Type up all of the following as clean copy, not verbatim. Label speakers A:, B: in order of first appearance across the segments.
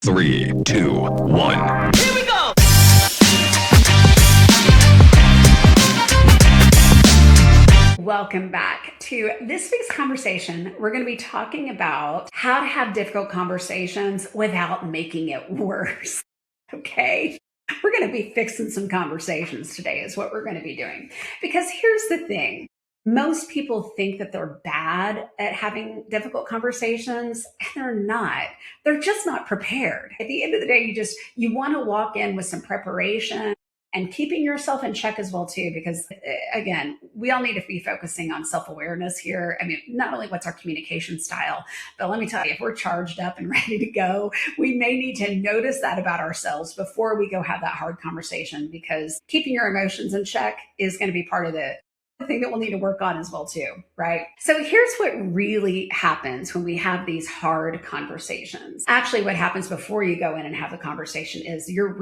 A: 3, 2, 1.
B: Here we go!
C: Welcome back to this week's conversation. We're going to be talking about how to have difficult conversations without making it worse. Okay? We're going to be fixing some conversations today is what we're going to be doing. Because here's the thing. Most people think that they're bad at having difficult conversations, and they're not. They're just not prepared. At the end of the day, you want to walk in with some preparation and keeping yourself in check as well too, because again, we all need to be focusing on self-awareness here. I mean, not only what's our communication style, but let me tell you, if we're charged up and ready to go, we may need to notice that about ourselves before we go have that hard conversation, because keeping your emotions in check is going to be part of the thing that we'll need to work on as well too, right? So here's what really happens when we have these hard conversations. Actually, what happens before you go in and have the conversation is you're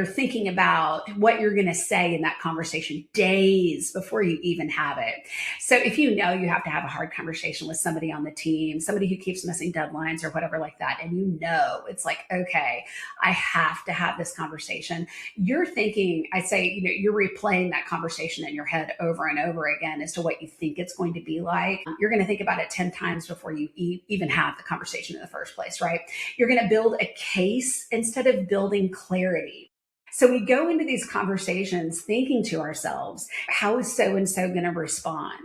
C: thinking about what you're going to say in that conversation days before you even have it. So if you know you have to have a hard conversation with somebody on the team, somebody who keeps missing deadlines or whatever like that, and you know, it's like, okay, I have to have this conversation. You're thinking, I say, you're replaying that conversation in your head over and over again as to what you think it's going to be like. You're going to think about it 10 times before you even have the conversation in the first place, right? You're going to build a case instead of building clarity. So we go into these conversations thinking to ourselves, how is so-and-so going to respond?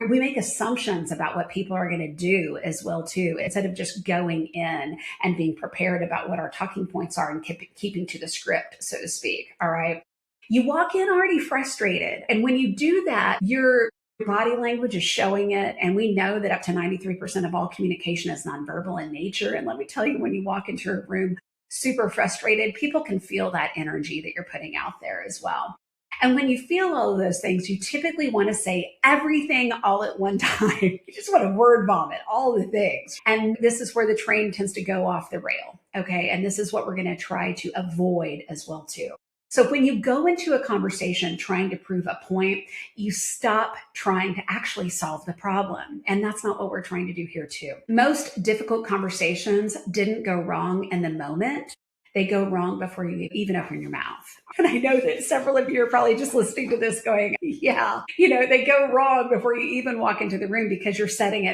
C: We make assumptions about what people are going to do as well too, instead of just going in and being prepared about what our talking points are and keeping to the script, so to speak. All right. You walk in already frustrated. And when you do that, your body language is showing it. And we know that up to 93% of all communication is nonverbal in nature. And let me tell you, when you walk into a room super frustrated, people can feel that energy that you're putting out there as well. And when you feel all of those things, you typically want to say everything all at one time. You just want to word vomit all the things. And this is where the train tends to go off the rail. Okay. And this is what we're going to try to avoid as well too. So when you go into a conversation trying to prove a point, you stop trying to actually solve the problem. And that's not what we're trying to do here too. Most difficult conversations didn't go wrong in the moment. They go wrong before you even open your mouth. And I know that several of you are probably just listening to this going, yeah, they go wrong before you even walk into the room, because you're setting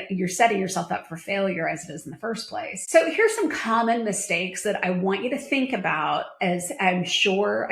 C: yourself up for failure as it is in the first place. So here's some common mistakes that I want you to think about, as I'm sure,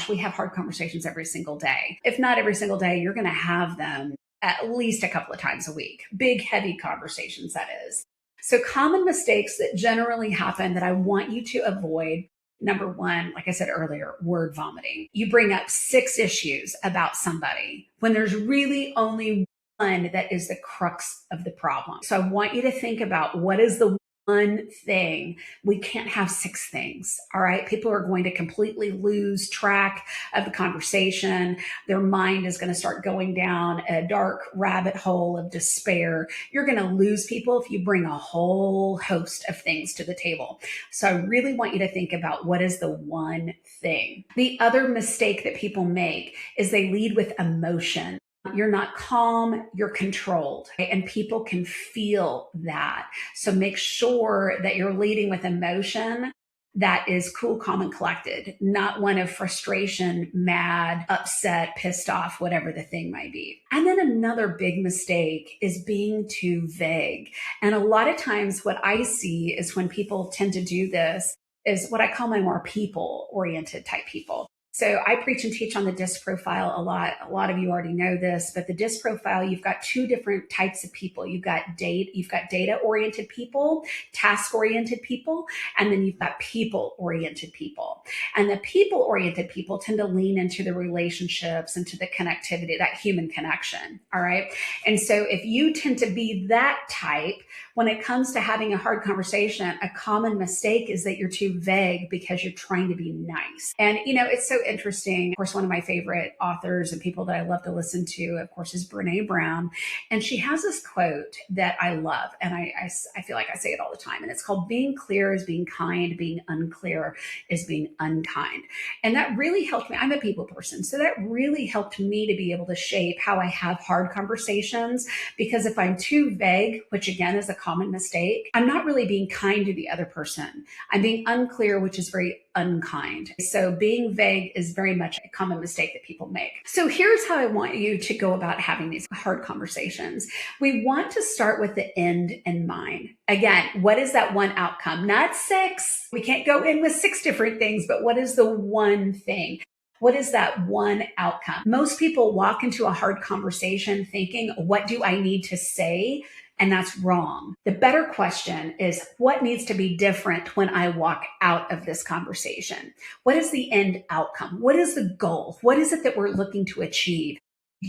C: we have hard conversations every single day. If not every single day, you're going to have them at least a couple of times a week. Big, heavy conversations, that is. So common mistakes that generally happen that I want you to avoid. Number one, like I said earlier, word vomiting. You bring up 6 issues about somebody when there's really only one that is the crux of the problem. So I want you to think about, what is the one thing? We can't have 6 things. All right. People are going to completely lose track of the conversation. Their mind is going to start going down a dark rabbit hole of despair. You're going to lose people if you bring a whole host of things to the table. So I really want you to think about, what is the one thing? The other mistake that people make is they lead with emotion. You're not calm, you're controlled, right? And people can feel that. So make sure that you're leading with emotion that is cool, calm, and collected, not one of frustration, mad, upset, pissed off, whatever the thing might be. And then another big mistake is being too vague. And a lot of times what I see is when people tend to do this is what I call my more people-oriented type people. So I preach and teach on the DISC profile a lot. A lot of you already know this, but the DISC profile, you've got 2 different types of people. You've got data-oriented people, task-oriented people, and then you've got people-oriented people. And the people-oriented people tend to lean into the relationships, into the connectivity, that human connection. All right. And so if you tend to be that type, when it comes to having a hard conversation, a common mistake is that you're too vague because you're trying to be nice. And, it's so interesting. Of course, one of my favorite authors and people that I love to listen to, of course, is Brene Brown. And she has this quote that I love. And I feel like I say it all the time. And it's called, being clear is being kind, being unclear is being unkind. And that really helped me. I'm a people person. So that really helped me to be able to shape how I have hard conversations. Because if I'm too vague, which again is a common mistake. I'm not really being kind to the other person. I'm being unclear, which is very unkind. So being vague is very much a common mistake that people make. So here's how I want you to go about having these hard conversations. We want to start with the end in mind. Again, what is that one outcome? Not 6. We can't go in with 6 different things, but what is the one thing? What is that one outcome? Most people walk into a hard conversation thinking, what do I need to say? And that's wrong. The better question is, what needs to be different when I walk out of this conversation? What is the end outcome? What is the goal? What is it that we're looking to achieve?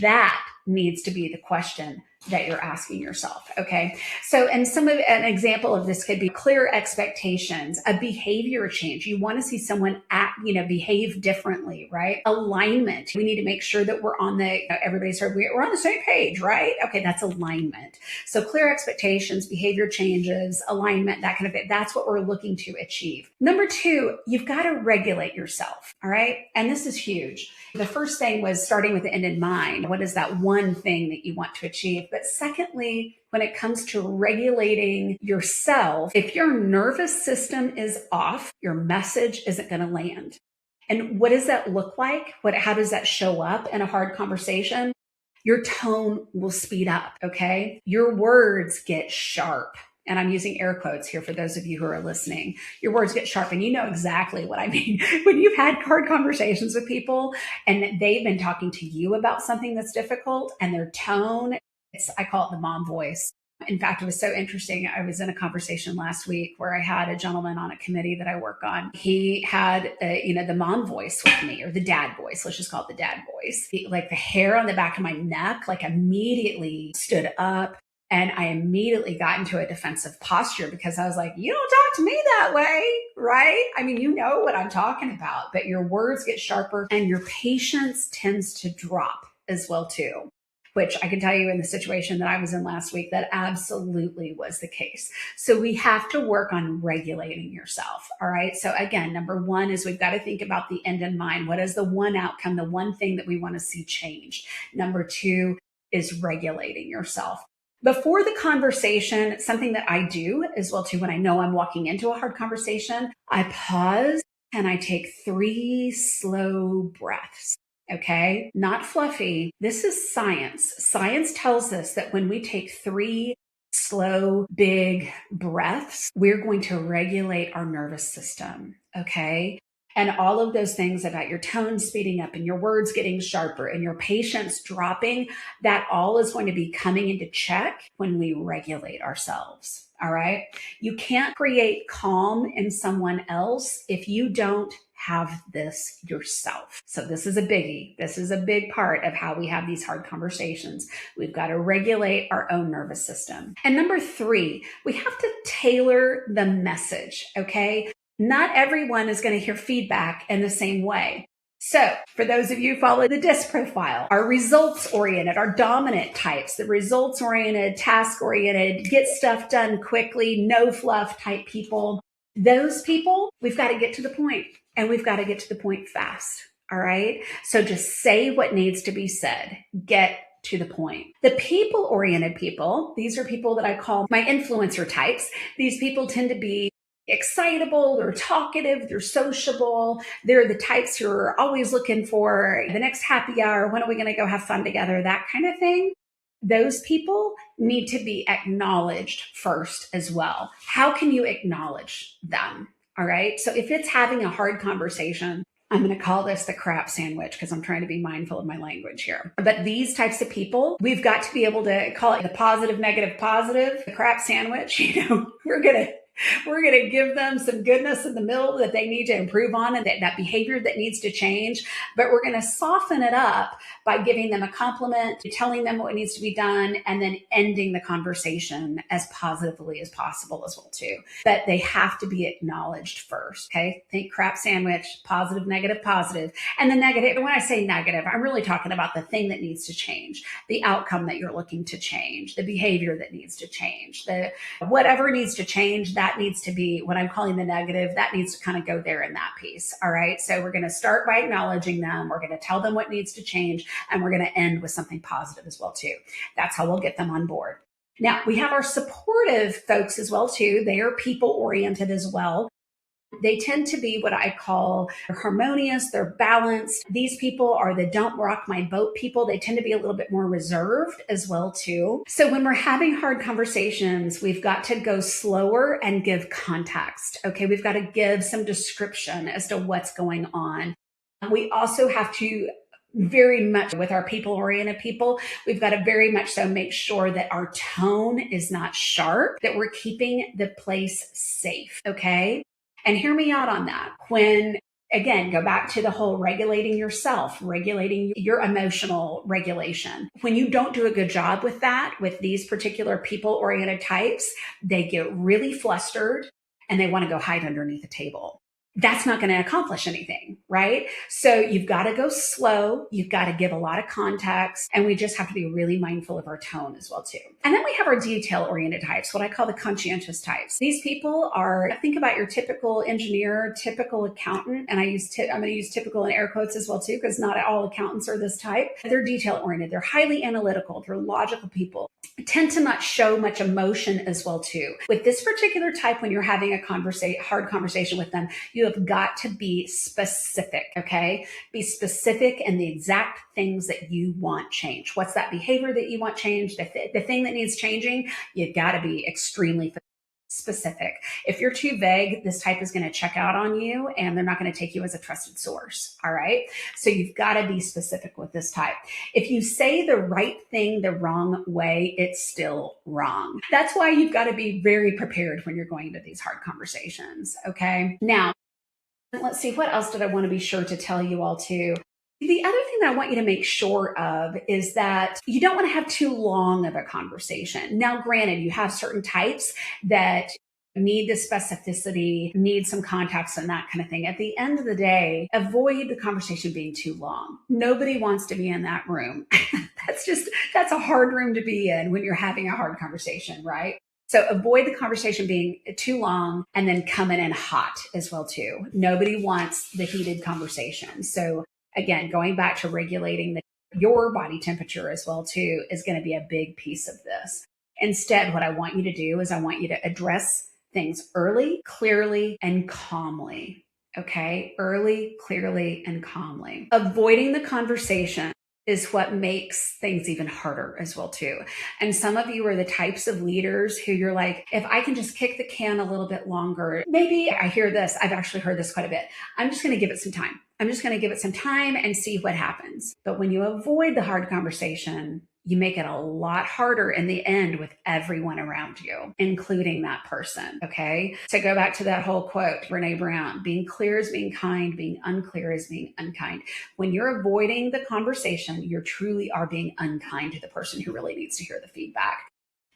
C: That needs to be the question that you're asking yourself. Okay. So, and an example of this could be clear expectations, a behavior change. You want to see someone behave differently, right? Alignment. We need to make sure that we're on we're on the same page, right? Okay. That's alignment. So clear expectations, behavior changes, alignment, that kind of thing. That's what we're looking to achieve. Number 2, you've got to regulate yourself. All right. And this is huge. The first thing was starting with the end in mind. What is that one thing that you want to achieve? But secondly, when it comes to regulating yourself, if your nervous system is off, your message isn't going to land. And what does that look like? How does that show up in a hard conversation? Your tone will speed up, okay? Your words get sharp. And I'm using air quotes here for those of you who are listening. Your words get sharp, and you know exactly what I mean. When you've had hard conversations with people and they've been talking to you about something that's difficult, and their tone, I call it the mom voice. In fact, it was so interesting. I was in a conversation last week where I had a gentleman on a committee that I work on. He had, the mom voice with me, or the dad voice. Let's just call it the dad voice. Like the hair on the back of my neck, immediately stood up. And I immediately got into a defensive posture because I was like, you don't talk to me that way, right? I mean, you know what I'm talking about, but your words get sharper and your patience tends to drop as well too, which I can tell you in the situation that I was in last week, that absolutely was the case. So we have to work on regulating yourself. All right. So again, number 1 is we've got to think about the end in mind. What is the one outcome, the one thing that we want to see changed? Number 2 is regulating yourself. Before the conversation, something that I do as well too, when I know I'm walking into a hard conversation, I pause and I take 3 slow breaths. Okay. Not fluffy. This is science. Science tells us that when we take 3 slow, big breaths, we're going to regulate our nervous system. Okay. And all of those things about your tone speeding up and your words getting sharper and your patience dropping, that all is going to be coming into check when we regulate ourselves. All right. You can't create calm in someone else if you don't have this yourself. So this is a biggie. This is a big part of how we have these hard conversations. We've got to regulate our own nervous system. And number 3, we have to tailor the message. Okay. Not everyone is going to hear feedback in the same way. So for those of you who follow the DISC profile, our results-oriented, our dominant types, the results-oriented, task-oriented, get stuff done quickly, no fluff type people, those people, we've got to get to the point, and we've got to get to the point fast. All right. So just say what needs to be said. Get to the point. The people-oriented people, these are people that I call my influencer types. These people tend to be excitable, they're talkative, they're sociable. They're the types who are always looking for the next happy hour. When are we going to go have fun together? That kind of thing. Those people need to be acknowledged first as well. How can you acknowledge them? All right. So if it's having a hard conversation, I'm going to call this the crap sandwich because I'm trying to be mindful of my language here. But these types of people, we've got to be able to call it the positive, negative, positive, the crap sandwich. We're going to give them some goodness in the middle that they need to improve on, and that behavior that needs to change. But we're going to soften it up by giving them a compliment, telling them what needs to be done, and then ending the conversation as positively as possible as well too. But they have to be acknowledged first. Okay. Think crap sandwich, positive, negative, positive. And the negative, when I say negative, I'm really talking about the thing that needs to change, the outcome that you're looking to change, the behavior that needs to change, the whatever needs to change. That needs to be what I'm calling the negative. That needs to kind of go there in that piece. All right. So we're going to start by acknowledging them. We're going to tell them what needs to change, and we're going to end with something positive as well too. That's how we'll get them on board. Now, we have our supportive folks as well too. They are people oriented as well. They tend to be what I call harmonious, they're balanced. These people are the don't rock my boat people. They tend to be a little bit more reserved as well too. So when we're having hard conversations, we've got to go slower and give context. Okay, we've got to give some description as to what's going on. We also have to very much with our people oriented people, we've got to very much so make sure that our tone is not sharp, that we're keeping the place safe. Okay. And hear me out on that. When, again, go back to the whole regulating yourself, regulating your emotional regulation. When you don't do a good job with that, with these particular people oriented types, they get really flustered and they want to go hide underneath a table. That's not going to accomplish anything, right? So you've got to go slow. You've got to give a lot of context, and we just have to be really mindful of our tone as well too. And then we have our detail-oriented types, what I call the conscientious types. These people are, think about your typical engineer, typical accountant, and I'm going to use typical in air quotes as well too, because not all accountants are this type. They're detail-oriented. They're highly analytical. They're logical people. Tend to not show much emotion as well too. With this particular type, when you're having a hard conversation with them, you have got to be specific, okay? Be specific in the exact things that you want change. What's that behavior that you want change? The thing that needs changing, you got to be extremely specific. If you're too vague, this type is going to check out on you and they're not going to take you as a trusted source. All right. So you've got to be specific with this type. If you say the right thing the wrong way, it's still wrong. That's why you've got to be very prepared when you're going into these hard conversations. Okay. Now, let's see, what else did I want to be sure to tell you all too? The other thing that I want you to make sure of is that you don't want to have too long of a conversation. Now, granted, you have certain types that need the specificity, need some context and that kind of thing. At the end of the day, avoid the conversation being too long. Nobody wants to be in that room. That's a hard room to be in when you're having a hard conversation, right? So avoid the conversation being too long and then coming in hot as well too. Nobody wants the heated conversation. So again, going back to regulating your body temperature as well too is going to be a big piece of this. Instead, what I want you to do is I want you to address things early, clearly, and calmly. Okay? Early, clearly, and calmly. Avoiding the conversation is what makes things even harder as well too. And some of you are the types of leaders who you're like, if I can just kick the can a little bit longer, maybe I hear this. I've actually heard this quite a bit. I'm just going to give it some time. I'm just going to give it some time and see what happens. But when you avoid the hard conversation, you make it a lot harder in the end with everyone around you, including that person. Okay. So go back to that whole quote, Brene Brown, being clear is being kind, being unclear is being unkind. When you're avoiding the conversation, you truly are being unkind to the person who really needs to hear the feedback.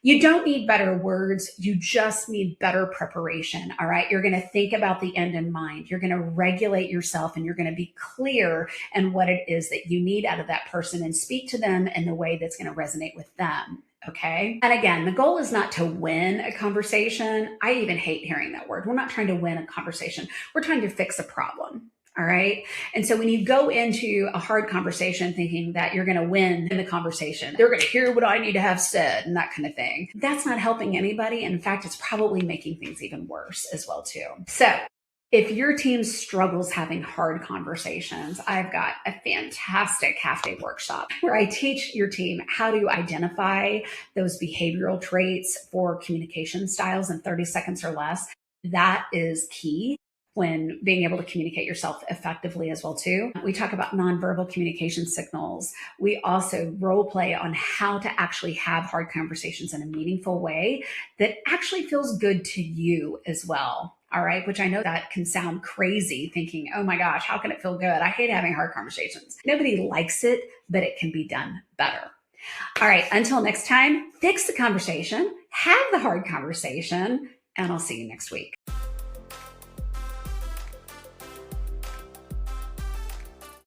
C: You don't need better words. You just need better preparation. All right. You're going to think about the end in mind. You're going to regulate yourself and you're going to be clear in what it is that you need out of that person and speak to them in the way that's going to resonate with them. Okay. And again, the goal is not to win a conversation. I even hate hearing that word. We're not trying to win a conversation. We're trying to fix a problem. All right. And so when you go into a hard conversation thinking that you're going to win in the conversation, they're going to hear what I need to have said and that kind of thing, that's not helping anybody. In fact, it's probably making things even worse as well too. So if your team struggles having hard conversations, I've got a fantastic half-day workshop where I teach your team how to identify those behavioral traits for communication styles in 30 seconds or less. That is key when being able to communicate yourself effectively as well too. We talk about nonverbal communication signals. We also role play on how to actually have hard conversations in a meaningful way that actually feels good to you as well. All right. Which I know that can sound crazy thinking, oh my gosh, how can it feel good? I hate having hard conversations. Nobody likes it, but it can be done better. All right. Until next time, fix the conversation, have the hard conversation, and I'll see you next week.